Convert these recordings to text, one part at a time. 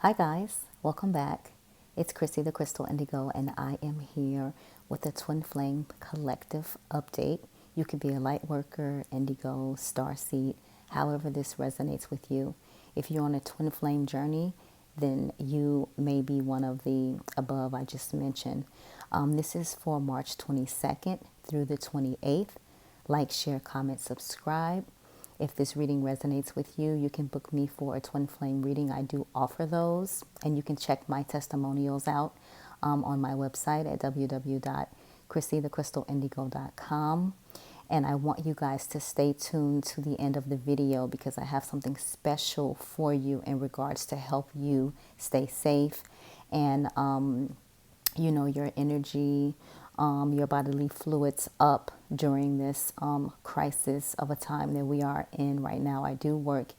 Hi guys, welcome back. It's Chrissy the Crystal Indigo and I am here with a Twin Flame Collective update. You could be a light worker, indigo, starseed, however this resonates with you. If you're on a twin flame journey, then you may be one of the above I just mentioned. This is for March 22nd through the 28th. Like, share, comment, subscribe. If this reading resonates with you, you can book me for a twin flame reading. I do offer those, and you can check my testimonials out on my website at www.chrissythecrystalindigo.com. And I want you guys to stay tuned to the end of the video because I have something special for you in regards to help you stay safe and your energy, your bodily fluids up during this crisis of a time that we are in right now. I do work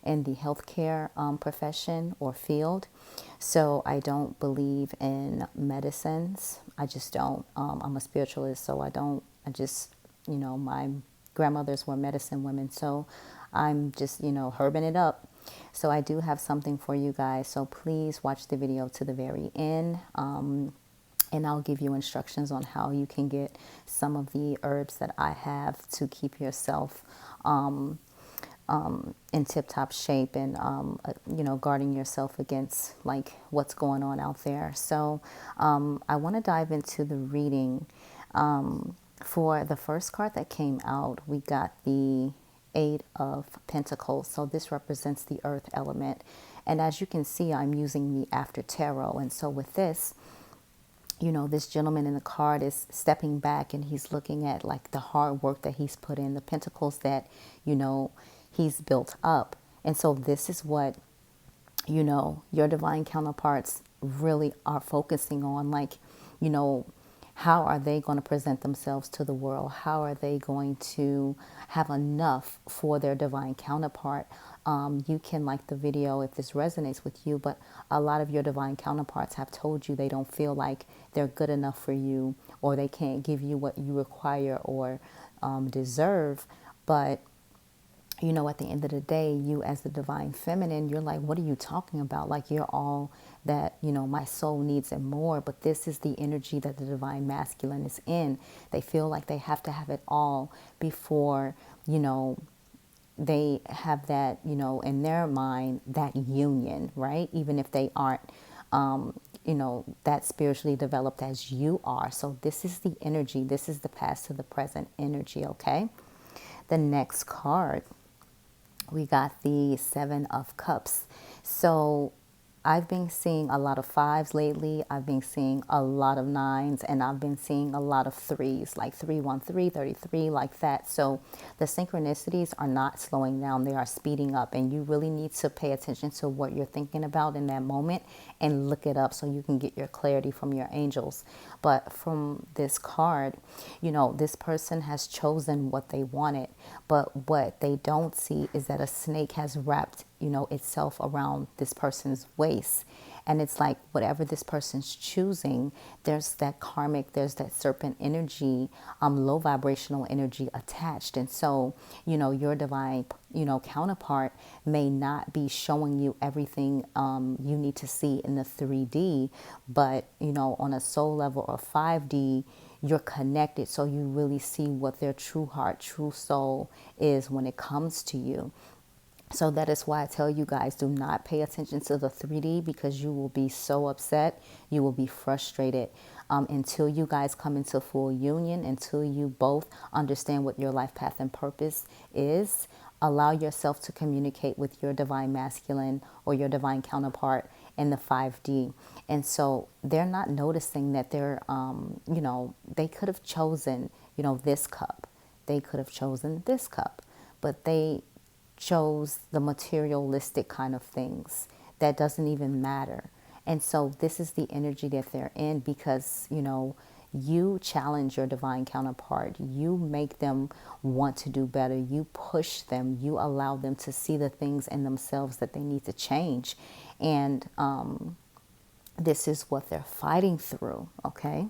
in the healthcare profession or field, so I don't believe in medicines. I just don't. I'm a spiritualist, so I just, my grandmothers were medicine women, so I'm just, herbing it up. So I do have something for you guys. So please watch the video to the very end. And I'll give you instructions on how you can get some of the herbs that I have to keep yourself in tip-top shape and, guarding yourself against like what's going on out there. So I want to dive into the reading. For the first card that came out, we got the Eight of Pentacles. So this represents the earth element. And as you can see, I'm using the After Tarot. And so with this, this gentleman in the card is stepping back and he's looking at like the hard work that he's put in, the pentacles that, he's built up. And so this is what, your divine counterparts really are focusing on. Like, how are they going to present themselves to the world? How are they going to have enough for their divine counterpart? You can like the video if this resonates with you, but a lot of your divine counterparts have told you they don't feel like they're good enough for you, or they can't give you what you require or deserve. But at the end of the day, you as the divine feminine, you're like, what are you talking about? Like, you're all that, my soul needs and more. But this is the energy that the divine masculine is in. They feel like they have to have it all before, they have that, in their mind, that union, right? Even if they aren't, that spiritually developed as you are. So this is the energy. This is the past to the present energy, okay? The next card, we got the Seven of Cups. So I've been seeing a lot of fives lately. I've been seeing a lot of nines, and I've been seeing a lot of threes, like 313, 33, like that. So the synchronicities are not slowing down. They are speeding up, and you really need to pay attention to what you're thinking about in that moment and look it up so you can get your clarity from your angels. But from this card, this person has chosen what they wanted, but what they don't see is that a snake has wrapped itself around this person's waist. And it's like whatever this person's choosing, there's that karmic, there's that serpent energy, low vibrational energy attached. And so, your divine, counterpart may not be showing you everything you need to see in the 3D, but, on a soul level or 5D, you're connected. So you really see what their true heart, true soul is when it comes to you. So that is why I tell you guys, do not pay attention to the 3D because you will be so upset. You will be frustrated until you guys come into full union, until you both understand what your life path and purpose is. Allow yourself to communicate with your divine masculine or your divine counterpart in the 5D. And so they're not noticing that they're, they could have chosen, this cup. They could have chosen this cup, but they chose the materialistic kind of things that doesn't even matter. And so this is the energy that they're in because, you challenge your divine counterpart. You make them want to do better. You push them. You allow them to see the things in themselves that they need to change. And this is what they're fighting through, okay?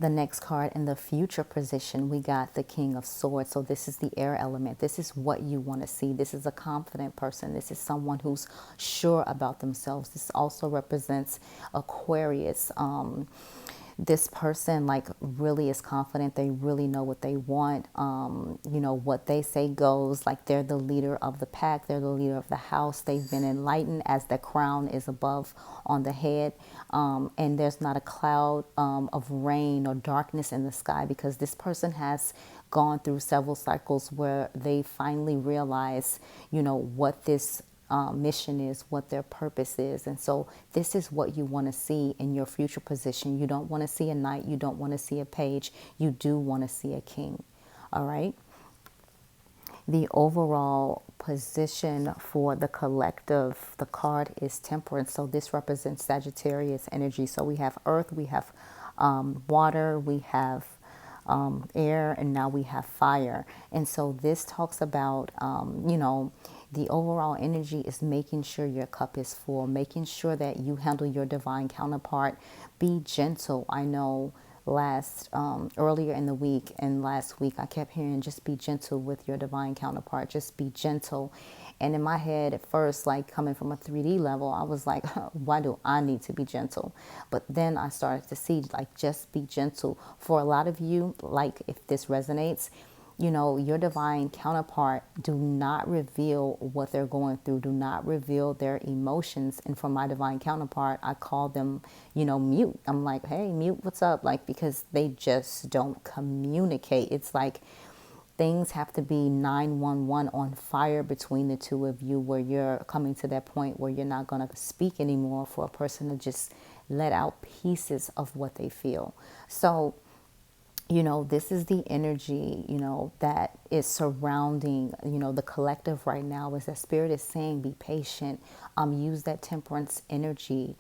The next card in the future position, we got the King of Swords. So this is the air element. This is what you want to see. This is a confident person. This is someone who's sure about themselves. This also represents Aquarius. This person like really is confident. They really know what they want. You know, what they say goes. Like they're the leader of the pack. They're the leader of the house. They've been enlightened as the crown is above on the head. And there's not a cloud of rain or darkness in the sky, because this person has gone through several cycles where they finally realize, you know, what this mission is, what their purpose is. And so this is what you want to see in your future position. You don't want to see a knight. You don't want to see a page. You do want to see a king. All right. The overall position for the collective, the card is Temperance. So this represents Sagittarius energy. So we have earth, we have water, we have air, and now we have fire. And so this talks about, you know, the overall energy is making sure your cup is full, making sure that you handle your divine counterpart. Be gentle. I know earlier in the week and last week I kept hearing, just be gentle with your divine counterpart, just be gentle. And in my head at first, like coming from a 3D level, I was like, why do I need to be gentle? But then I started to see, like, just be gentle. For a lot of you, like, if this resonates, you know, your divine counterpart, do not reveal what they're going through. Do not reveal their emotions. And for my divine counterpart, I call them, you know, mute. I'm like, hey, mute, what's up? Like, because they just don't communicate. It's like things have to be 911 on fire between the two of you, where you're coming to that point where you're not going to speak anymore, for a person to just let out pieces of what they feel. So, you know, this is the energy, you know, that is surrounding, you know, the collective right now, is that spirit is saying, be patient, use that temperance energy,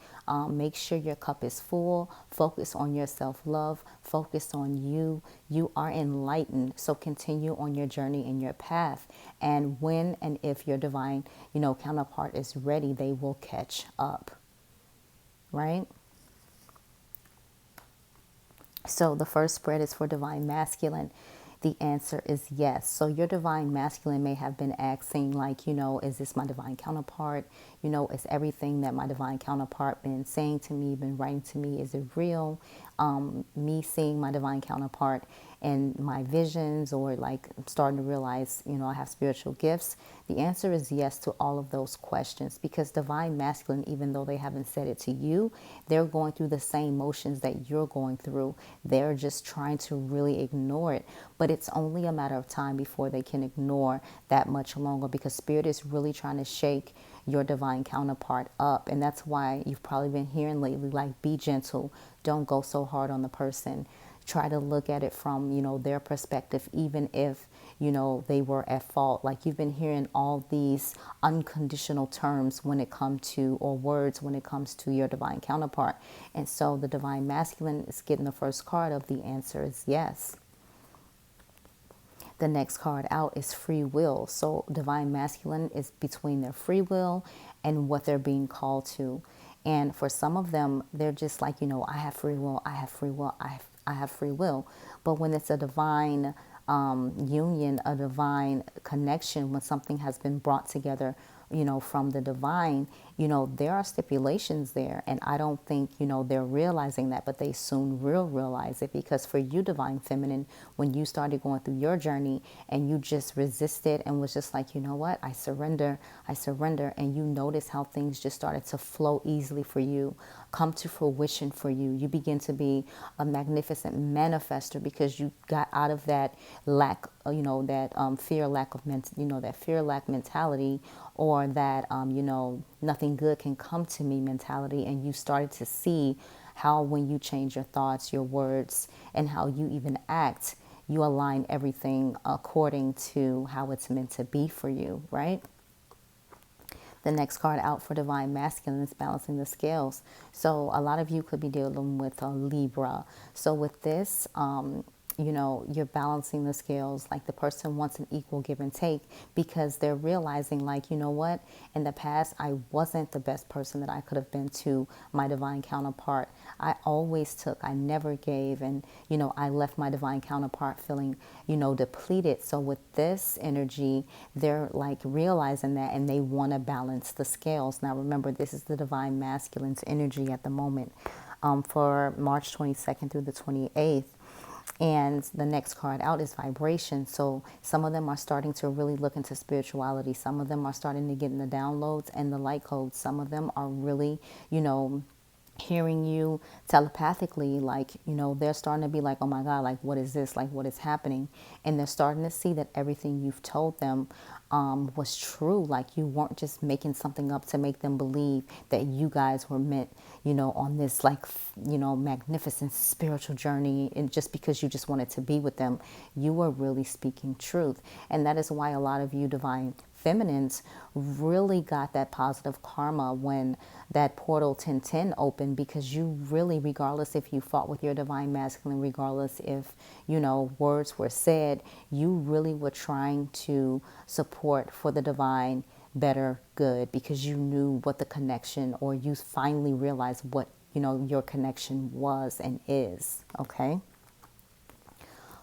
make sure your cup is full, focus on your self-love, focus on you. You are enlightened, so continue on your journey and your path. And when and if your divine, you know, counterpart is ready, they will catch up, right? So the first spread is for divine masculine. The answer is yes. So your divine masculine may have been asking, like, you know, is this my divine counterpart? You know, is everything that my divine counterpart been saying to me, been writing to me, is it real? Me seeing my divine counterpart and my visions, or like I'm starting to realize, you know, I have spiritual gifts. The answer is yes to all of those questions, because divine masculine, even though they haven't said it to you, they're going through the same motions that you're going through. They're just trying to really ignore it. But it's only a matter of time before they can ignore that much longer, because spirit is really trying to shake your divine counterpart up. And that's why you've probably been hearing lately, like, be gentle. Don't go so hard on the person. Try to look at it from, you know, their perspective, even if, you know, they were at fault. Like, you've been hearing all these unconditional terms when it comes to, or words when it comes to your divine counterpart. And so the divine masculine is getting the first card of the answer is yes. The next card out is free will. So divine masculine is between their free will and what they're being called to. And for some of them, they're just like, you know, I have free will, I have free will, I have free will. But when it's a divine union, a divine connection, when something has been brought together, you know, from the divine, you know, there are stipulations there. And I don't think, you know, they're realizing that, but they soon will realize it. Because for you, divine feminine, when you started going through your journey and you just resisted and was just like, you know what, I surrender, and you notice how things just started to flow easily for you, come to fruition for you. You begin to be a magnificent manifester, because you got out of that lack, you know, that fear, lack of, that fear, lack mentality, or that, you know, nothing good can come to me mentality. And you started to see how when you change your thoughts, your words, and how you even act, you align everything according to how it's meant to be for you, right? The next card out for divine masculine is balancing the scales. So a lot of you could be dealing with a Libra. So with this, you're balancing the scales. Like the person wants an equal give and take because they're realizing like, you know what, in the past, I wasn't the best person that I could have been to my divine counterpart. I always took, I never gave. And, I left my divine counterpart feeling, depleted. So with this energy, they're like realizing that and they want to balance the scales. Now, remember, this is the divine masculine's energy at the moment for March 22nd through the 28th. And the next card out is vibration. So some of them are starting to really look into spirituality. Some of them are starting to get in the downloads and the light codes. Some of them are really, hearing you telepathically, like, they're starting to be like, oh my God, like, what is this? Like, what is happening? And they're starting to see that everything you've told them was true. Like, you weren't just making something up to make them believe that you guys were meant, on this, like, magnificent spiritual journey. And just because you just wanted to be with them, you were really speaking truth. And that is why a lot of you divine feminines really got that positive karma when that portal 1010 opened, because you really, regardless if you fought with your divine masculine, regardless if, words were said, you really were trying to support for the divine better good, because you knew what the connection, or you finally realized what, your connection was and is, okay?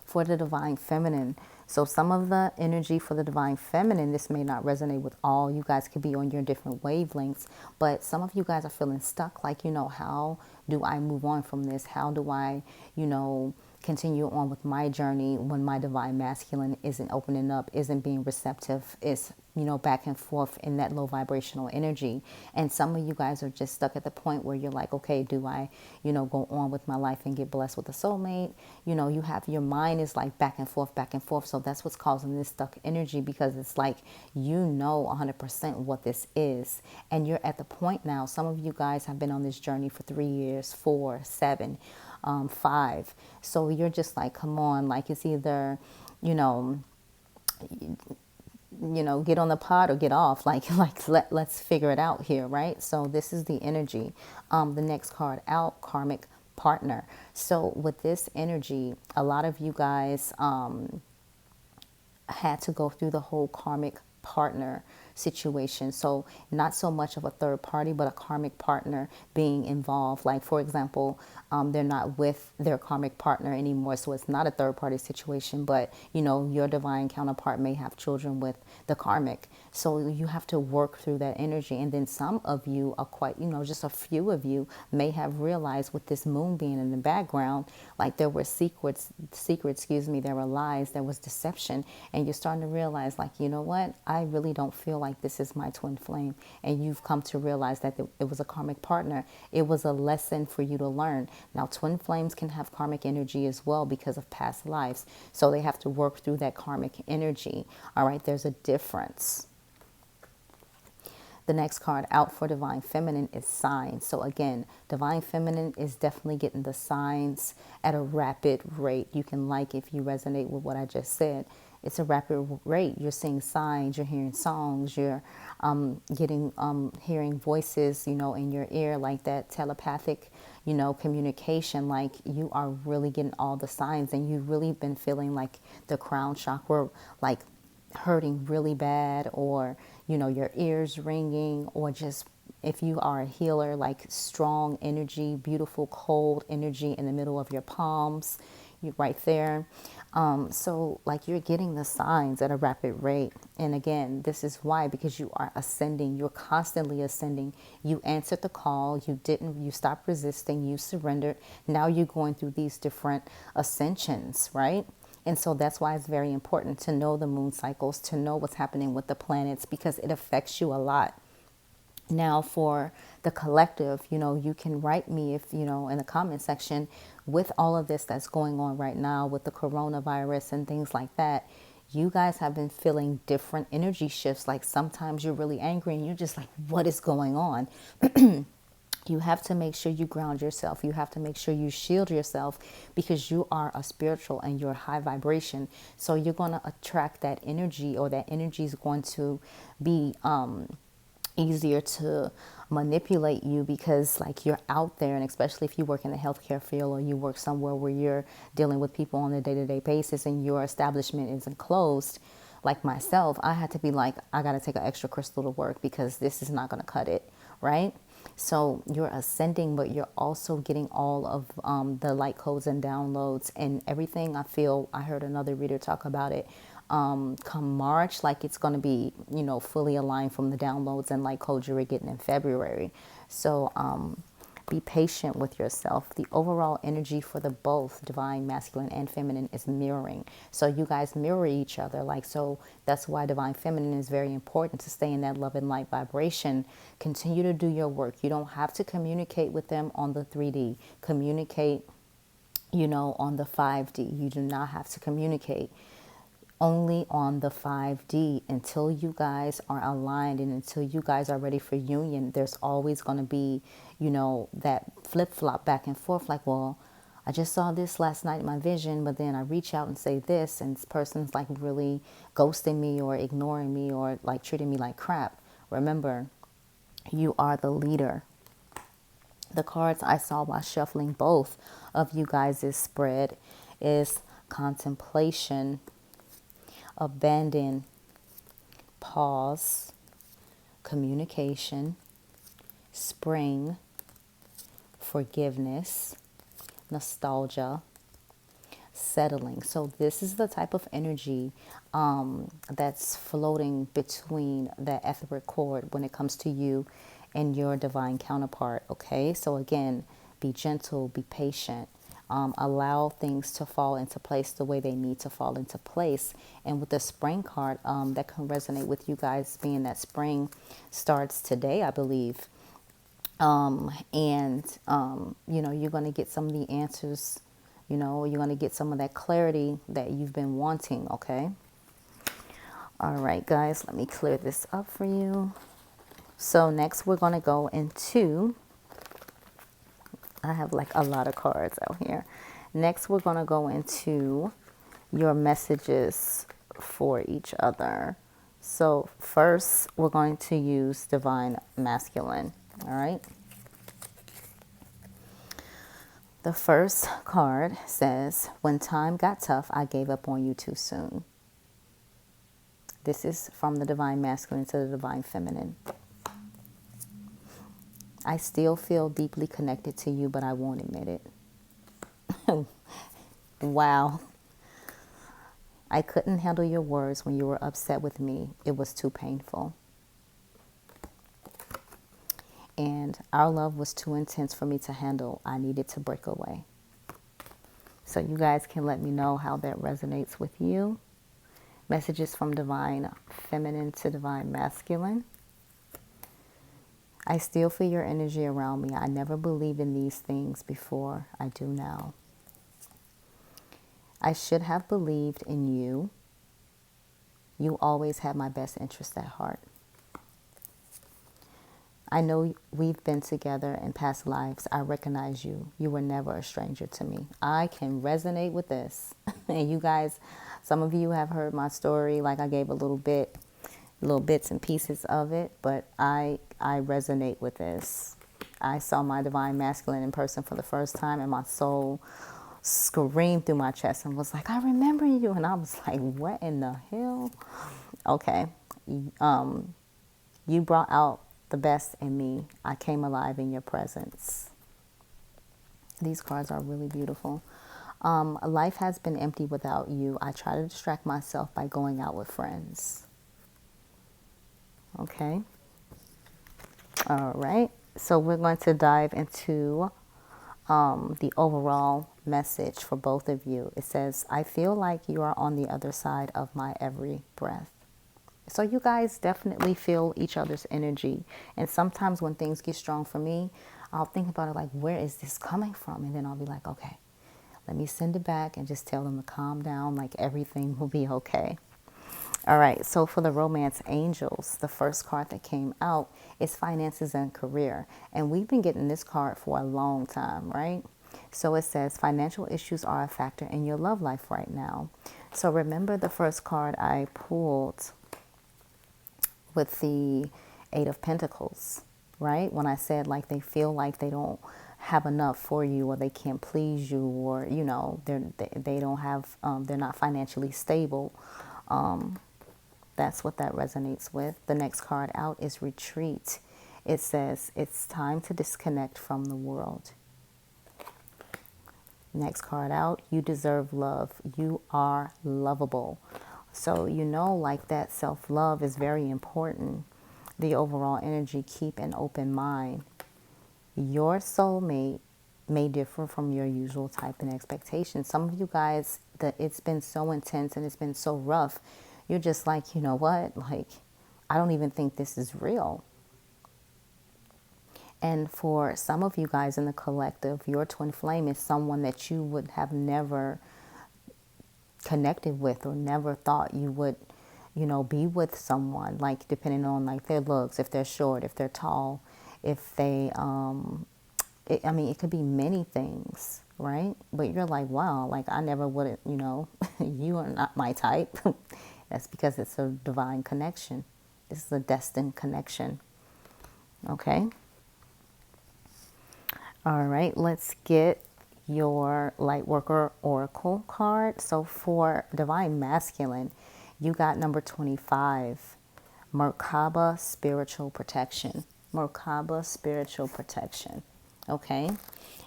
For the divine feminine, so some of the energy for the divine feminine, this may not resonate with all. You guys could be on your different wavelengths, but some of you guys are feeling stuck. Like, how do I move on from this? How do I, continue on with my journey when my divine masculine isn't opening up, isn't being receptive, is, back and forth in that low vibrational energy. And some of you guys are just stuck at the point where you're like, okay, do I, go on with my life and get blessed with a soulmate? You have, your mind is like back and forth, back and forth. So that's what's causing this stuck energy, because it's like, 100% what this is. And you're at the point now, some of you guys have been on this journey for 3 years, 4, 7, 5. So you're just like, come on, like, it's either, get on the pod or get off. Let's figure it out here, right? So this is the energy. The next card out, karmic partner. So with this energy, a lot of you guys had to go through the whole karmic partner situation. So not so much of a third party, but a karmic partner being involved. Like, for example, they're not with their karmic partner anymore. So it's not a third party situation, but your divine counterpart may have children with the karmic. So you have to work through that energy. And then some of you are quite, just a few of you may have realized with this moon being in the background, like there were secrets, there were lies, there was deception. And you're starting to realize, like, you know what? I really don't feel like this is my twin flame. And you've come to realize that it was a karmic partner. It was a lesson for you to learn. Now, twin flames can have karmic energy as well because of past lives. So they have to work through that karmic energy. All right, there's a difference. The next card out for divine feminine is signs. So again, divine feminine is definitely getting the signs at a rapid rate. You can like if you resonate with what I just said. It's a rapid rate. You're seeing signs, you're hearing songs, you're hearing voices, in your ear, like that telepathic, communication. Like, you are really getting all the signs, and you've really been feeling like the crown chakra, like hurting really bad, or, your ears ringing, or just, if you are a healer, like strong energy, beautiful, cold energy in the middle of your palms, right there. So like, you're getting the signs at a rapid rate. And again, this is why, because you are ascending, you're constantly ascending. You answered the call, you stopped resisting, you surrendered. Now you're going through these different ascensions, right? And so that's why it's very important to know the moon cycles, to know what's happening with the planets, because it affects you a lot. Now, for the collective, you can write me if, in the comment section, with all of this that's going on right now with the coronavirus and things like that. You guys have been feeling different energy shifts. Like, sometimes you're really angry and you're just like, what is going on? You have to make sure you ground yourself. You have to make sure you shield yourself, because you are a spiritual and you're high vibration. So you're going to attract that energy, or that energy is going to be easier to manipulate you because like you're out there, and especially if you work in the healthcare field or you work somewhere where you're dealing with people on a day-to-day basis and your establishment isn't closed. Like myself, I had to be like, I got to take an extra crystal to work because this is not going to cut it, right? So you're ascending, but you're also getting all of the light codes and downloads and everything. I feel I heard another reader talk about it. Come March, like it's going to be, you know, fully aligned from the downloads and light codes you were getting in February. So be patient with yourself. The overall energy for the both divine masculine and feminine is mirroring. So you guys mirror each other. Like, so that's why divine feminine is very important, to stay in that love and light vibration. Continue to do your work. You don't have to communicate with them on the 3D. Communicate, you know, on the 5D. You do not have to communicate only on the 5D until you guys are aligned and until you guys are ready for union. There's always going to be, you know, that flip-flop back and forth, like, well, I just saw this last night in my vision, but then I reach out and say this, and this person's like really ghosting me or ignoring me or like treating me like crap. Remember, you are the leader. The cards I saw while shuffling both of you guys' spread is contemplation, abandon, pause, communication, spring, forgiveness, nostalgia, settling. So this is the type of energy that's floating between the etheric cord when it comes to you and your divine counterpart. Okay, so again, be gentle, be patient. Allow things to fall into place the way they need to fall into place. And with the spring card, that can resonate with you guys, being that spring starts today, I believe. You know, you're going to get some of the answers. You know, you're going to get some of that clarity that you've been wanting, okay? All right, guys, let me clear this up for you. So next we're going to go into, I have like a lot of cards out here. Next we're going to go into your messages for each other. So first we're going to use divine masculine, all right? The first card says, when time got tough, I gave up on you too soon. This is from the divine masculine to the divine feminine. I still feel deeply connected to you, but I won't admit it. Wow. I couldn't handle your words when you were upset with me. It was too painful. And our love was too intense for me to handle. I needed to break away. So you guys can let me know how that resonates with you. Messages from divine feminine to divine masculine. I still feel your energy around me. I never believed in these things before. I do now. I should have believed in you. You always had my best interest at heart. I know we've been together in past lives. I recognize you. You were never a stranger to me. I can resonate with this. And you guys, some of you have heard my story. Like I gave a little bits and pieces of it, but I resonate with this. I saw my divine masculine in person for the first time, and my soul screamed through my chest and was like, I remember you. And I was like, what in the hell? Okay. You brought out the best in me. I came alive in your presence. These cards are really beautiful. Life has been empty without you. I try to distract myself by going out with friends. Okay. All right. So we're going to dive into the overall message for both of you. It says, I feel like you are on the other side of my every breath. So you guys definitely feel each other's energy. And sometimes when things get strong for me, I'll think about it like, where is this coming from? And then I'll be like, okay, let me send it back and just tell them to calm down, like everything will be okay. All right, so for the romance angels, the first card that came out is finances and career. And we've been getting this card for a long time, right? So it says financial issues are a factor in your love life right now. So remember the first card I pulled with the Eight of Pentacles, right? When I said like they feel like they don't have enough for you, or they can't please you, or they don't have they're not financially stable. That's what that resonates with. The next card out is Retreat. It says it's time to disconnect from the world. Next card out, you deserve love. You are lovable. So like that self-love is very important. The overall energy, keep an open mind. Your soulmate may differ from your usual type and expectation. Some of you guys, that it's been so intense and it's been so rough, you're just like, you know what? Like, I don't even think this is real. And for some of you guys in the collective, your twin flame is someone that you would have never connected with, or never thought you would, be with someone, like depending on like their looks, if they're short, if they're tall, if they, it could be many things, right? But you're like, wow, like I never would, you are not my type. That's because it's a divine connection. This is a destined connection. Okay. All right, let's get your Lightworker Oracle card. So for Divine Masculine, you got number 25, Merkaba Spiritual Protection. Merkaba Spiritual Protection. Okay,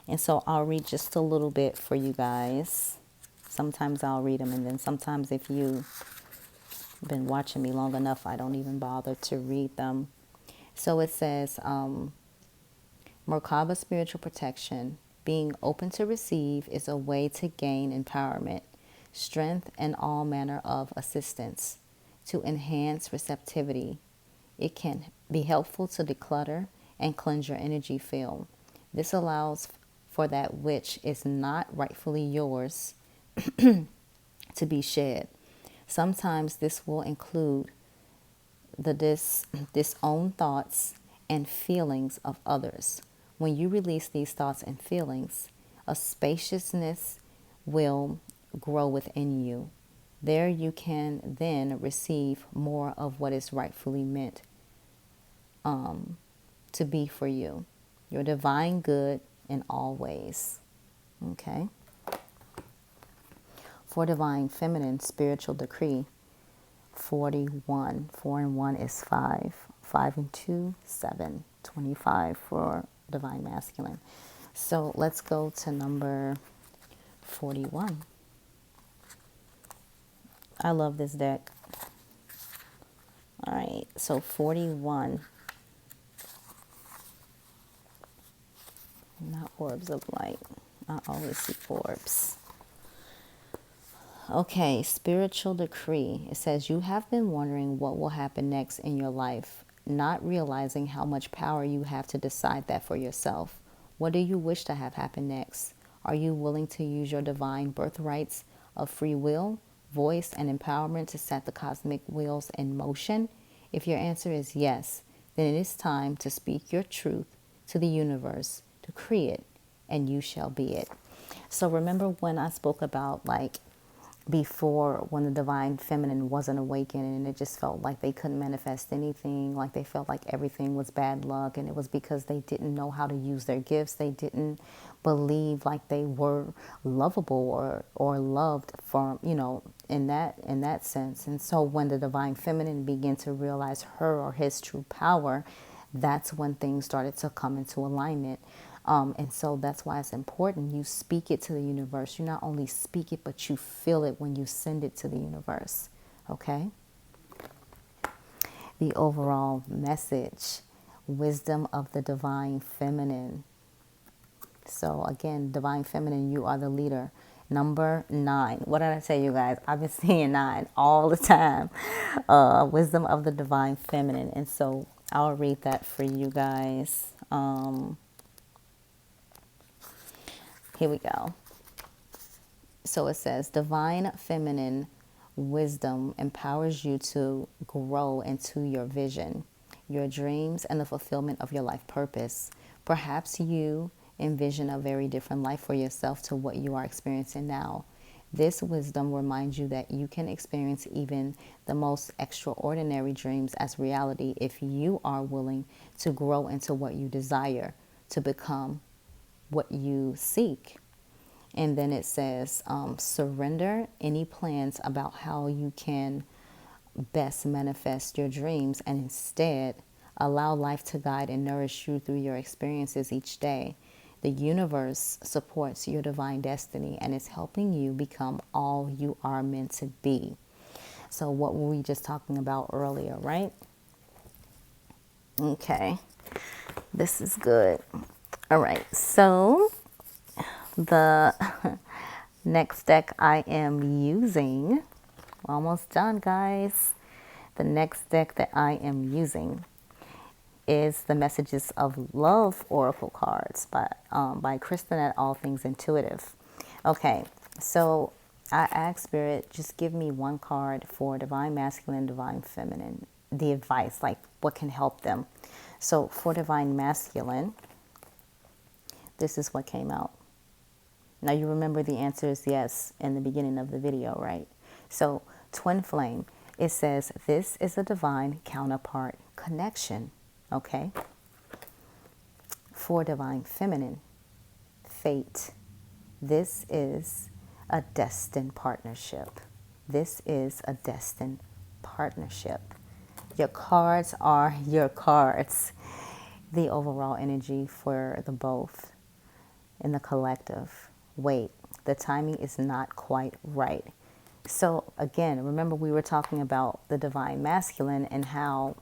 and so I'll read just a little bit for you guys. Sometimes I'll read them, and then sometimes if you've been watching me long enough, I don't even bother to read them. So it says, Merkaba Spiritual Protection. Being open to receive is a way to gain empowerment, strength, and all manner of assistance. To enhance receptivity, it can be helpful to declutter and cleanse your energy field. This allows for that which is not rightfully yours to be shed. Sometimes this will include the disowned thoughts and feelings of others. When you release these thoughts and feelings, a spaciousness will grow within you. There you can then receive more of what is rightfully meant to be for you. Your divine good in all ways. Okay. For Divine Feminine, Spiritual Decree, 41. 4 and 1 is 5. 5 and 2, 7. 25 for Divine Masculine. So let's go to number 41. I love this deck. All right, so 41. Not orbs of light. I always see orbs. Okay, Spiritual Decree. It says, you have been wondering what will happen next in your life, not realizing how much power you have to decide that for yourself. What do you wish to have happen next? Are you willing to use your divine birthrights of free will, voice, and empowerment to set the cosmic wheels in motion? If your answer is yes, then it is time to speak your truth to the universe, decree it, and you shall be it. So remember when I spoke about like before, when the Divine Feminine wasn't awakened and it just felt like they couldn't manifest anything, like they felt like everything was bad luck, and it was because they didn't know how to use their gifts. They didn't believe like they were lovable or loved from, in that sense. And so when the Divine Feminine began to realize her or his true power, that's when things started to come into alignment. And so that's why it's important. You speak it to the universe. You not only speak it, but you feel it when you send it to the universe. Okay? The overall message, wisdom of the Divine Feminine. So again, Divine Feminine, you are the leader. Number 9. What did I say, you guys? I've been seeing 9 all the time. Wisdom of the Divine Feminine. And so I'll read that for you guys. Here we go. So it says, Divine Feminine wisdom empowers you to grow into your vision, your dreams, and the fulfillment of your life purpose. Perhaps you envision a very different life for yourself to what you are experiencing now. This wisdom reminds you that you can experience even the most extraordinary dreams as reality if you are willing to grow into what you desire, to become what you seek. And then it says, surrender any plans about how you can best manifest your dreams and instead allow life to guide and nourish you through your experiences each day. The universe supports your divine destiny and is helping you become all you are meant to be. So, what were we just talking about earlier, right? Okay, this is good. All right, so the next deck I am using, almost done, guys. The next deck that I am using is the Messages of Love Oracle cards by Kristen at All Things Intuitive. Okay, so I asked Spirit, just give me one card for Divine Masculine, Divine Feminine, the advice, like what can help them. So for Divine Masculine, this is what came out. Now you remember the answer is yes in the beginning of the video, right? So Twin Flame, it says this is a divine counterpart connection, okay? For Divine Feminine, Fate, this is a destined partnership. This is a destined partnership. Your cards are your cards. The overall energy for the both in the collective. Wait, the timing is not quite right. So again, remember we were talking about the Divine Masculine and how,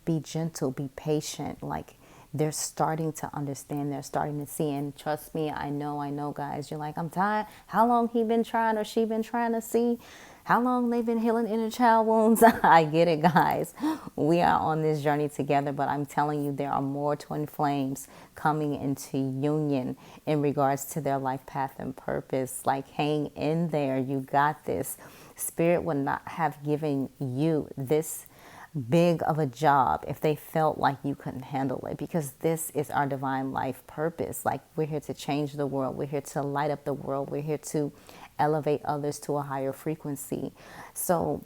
be gentle, be patient. Like they're starting to understand, they're starting to see. And trust me, I know, guys, you're like, I'm tired. How long he been trying or she been trying to see? How long they've been healing inner child wounds? I get it, guys. We are on this journey together, but I'm telling you, there are more twin flames coming into union in regards to their life path and purpose. Like, hang in there. You got this. Spirit would not have given you this big of a job if they felt like you couldn't handle it, because this is our divine life purpose. Like, we're here to change the world. We're here to light up the world. We're here to elevate others to a higher frequency. So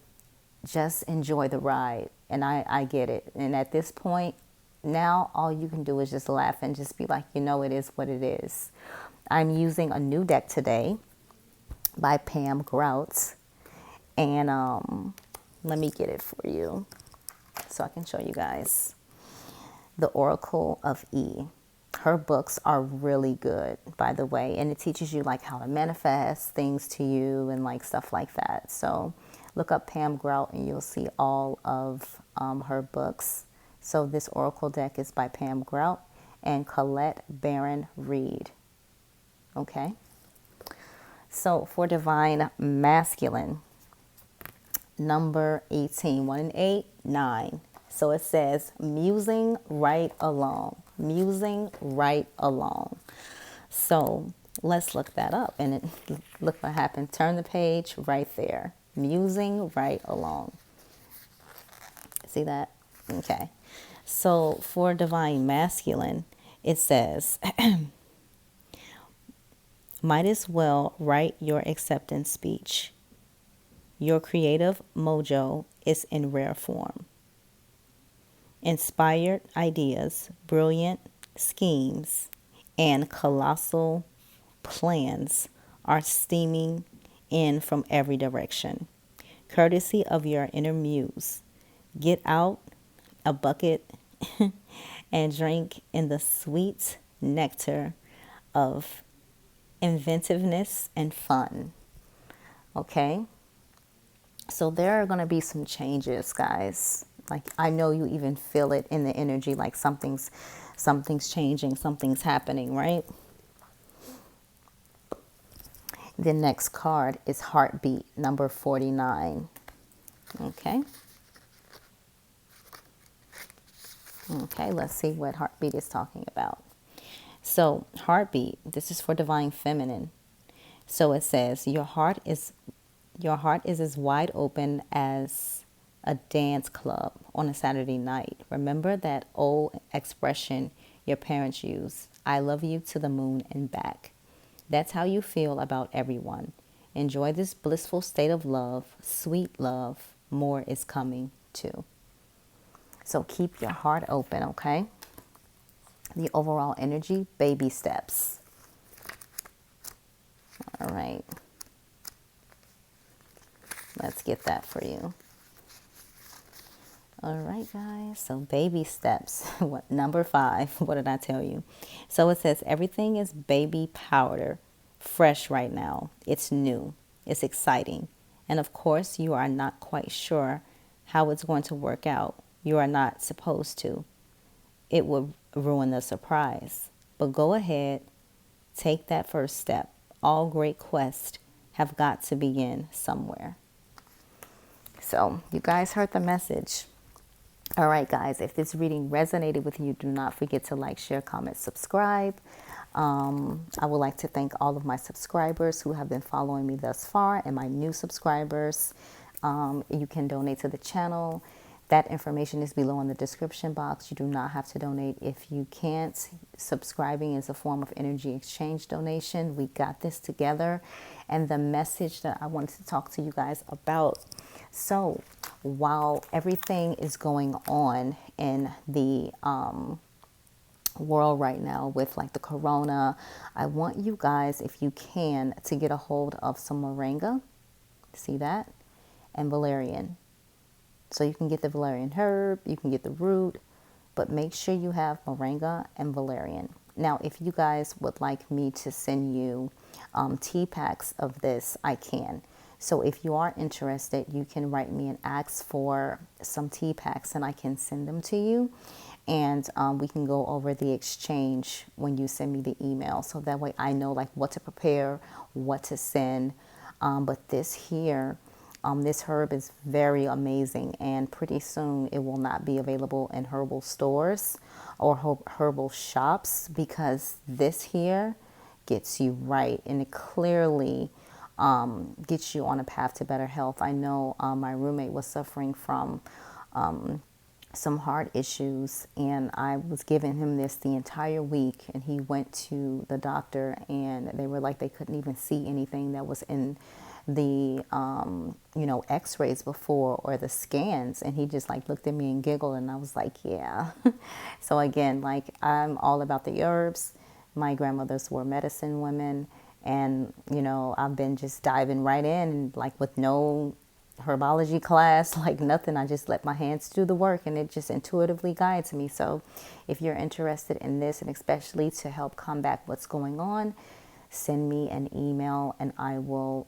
just enjoy the ride. And I get it. And at this point now, all you can do is just laugh and just be like, it is what it is. I'm using a new deck today by Pam Grout. And let me get it for you so I can show you guys. The Oracle of E. Her books are really good, by the way, and it teaches you like how to manifest things to you and like stuff like that. So look up Pam Grout and you'll see all of her books. So this Oracle deck is by Pam Grout and Colette Baron Reed. Okay. So for Divine Masculine, number 18, 1 and 8, 9. So it says, musing right along. Musing right along. So let's look that up. And look what happened. Turn the page right there. Musing right along. See that? Okay. So for Divine Masculine, it says, might as well write your acceptance speech. Your creative mojo is in rare form. Inspired ideas, brilliant schemes, and colossal plans are steaming in from every direction. Courtesy of your inner muse, get out a bucket and drink in the sweet nectar of inventiveness and fun. Okay? So there are going to be some changes, guys. Like, I know you even feel it in the energy, like something's changing, something's happening, right? The next card is Heartbeat, number 49. Okay. Okay, let's see what Heartbeat is talking about. So, Heartbeat, this is for Divine Feminine. So it says, your heart is as wide open as a dance club on a Saturday night. Remember that old expression your parents use, I love you to the moon and back. That's how you feel about everyone. Enjoy this blissful state of love, sweet love. More is coming too. So keep your heart open, okay? The overall energy, baby steps. All right. Let's get that for you. All right, guys. So baby steps. What number 5? What did I tell you? So it says everything is baby powder, fresh right now. It's new. It's exciting. And of course, you are not quite sure how it's going to work out. You are not supposed to. It would ruin the surprise. But go ahead, take that first step. All great quests have got to begin somewhere. So you guys heard the message. All right, guys, if this reading resonated with you, do not forget to like, share, comment, subscribe. I would like to thank all of my subscribers who have been following me thus far and my new subscribers. You can donate to the channel. That information is below in the description box. You do not have to donate if you can't. Subscribing is a form of energy exchange donation. We got this together. And the message that I wanted to talk to you guys about. So while everything is going on in the world right now with like the corona, I want you guys, if you can, to get a hold of some moringa. See that? And valerian. So you can get the valerian herb, you can get the root, but make sure you have moringa and valerian. Now, if you guys would like me to send you tea packs of this, I can. So if you are interested, you can write me and ask for some tea packs and I can send them to you. And we can go over the exchange when you send me the email. So that way I know like what to prepare, what to send. But this here, this herb is very amazing, and pretty soon it will not be available in herbal stores or herbal shops, because this here gets you right, and it clearly gets you on a path to better health. I know my roommate was suffering from some heart issues, and I was giving him this the entire week, and he went to the doctor and they were like they couldn't even see anything that was in the x-rays before or the scans, and he just like looked at me and giggled, and I was like, yeah. So again, like, I'm all about the herbs. My grandmothers were medicine women, and I've been just diving right in, like with no herbology class, like nothing. I just let my hands do the work, and it just intuitively guides me. So if you're interested in this, and especially to help combat what's going on, send me an email and I will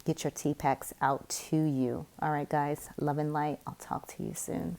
get your tea packs out to you. All right, guys, love and light. I'll talk to you soon.